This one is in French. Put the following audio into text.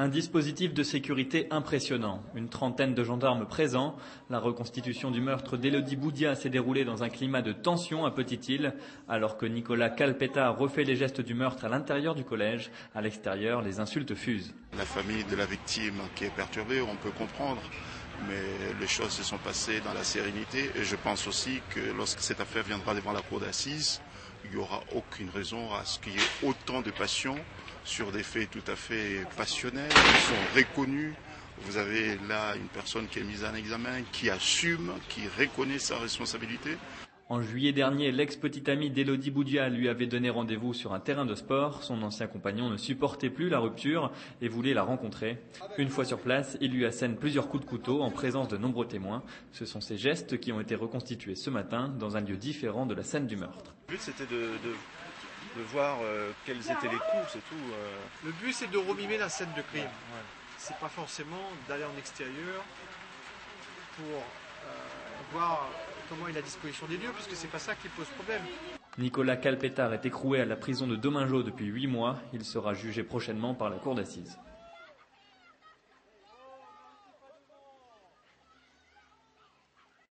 Un dispositif de sécurité impressionnant. Une trentaine de gendarmes présents. La reconstitution du meurtre d'Élodie Boudia s'est déroulée dans un climat de tension à Petite-Île. Alors que Nicolas Calpetta refait les gestes du meurtre à l'intérieur du collège, à l'extérieur, les insultes fusent. La famille de la victime qui est perturbée, on peut comprendre. Mais les choses se sont passées dans la sérénité. Et je pense aussi que lorsque cette affaire viendra devant la cour d'assises, il n'y aura aucune raison à ce qu'il y ait autant de passion sur des faits tout à fait passionnels, qui sont reconnus. Vous avez là une personne qui est mise en examen, qui assume, qui reconnaît sa responsabilité. En juillet dernier, l'ex-petite amie d'Élodie Boudia lui avait donné rendez-vous sur un terrain de sport. Son ancien compagnon ne supportait plus la rupture et voulait la rencontrer. Une fois sur place, il lui assène plusieurs coups de couteau en présence de nombreux témoins. Ce sont ces gestes qui ont été reconstitués ce matin dans un lieu différent de la scène du meurtre. Le but c'était de voir quels étaient les coups, c'est tout. Le but c'est de remimer la scène de crime. Ouais. C'est pas forcément d'aller en extérieur pour voir comment est la disposition des lieux, puisque c'est pas ça qui pose problème. Nicolas Calpetta est écroué à la prison de Domingo depuis 8 mois. Il sera jugé prochainement par la cour d'assises.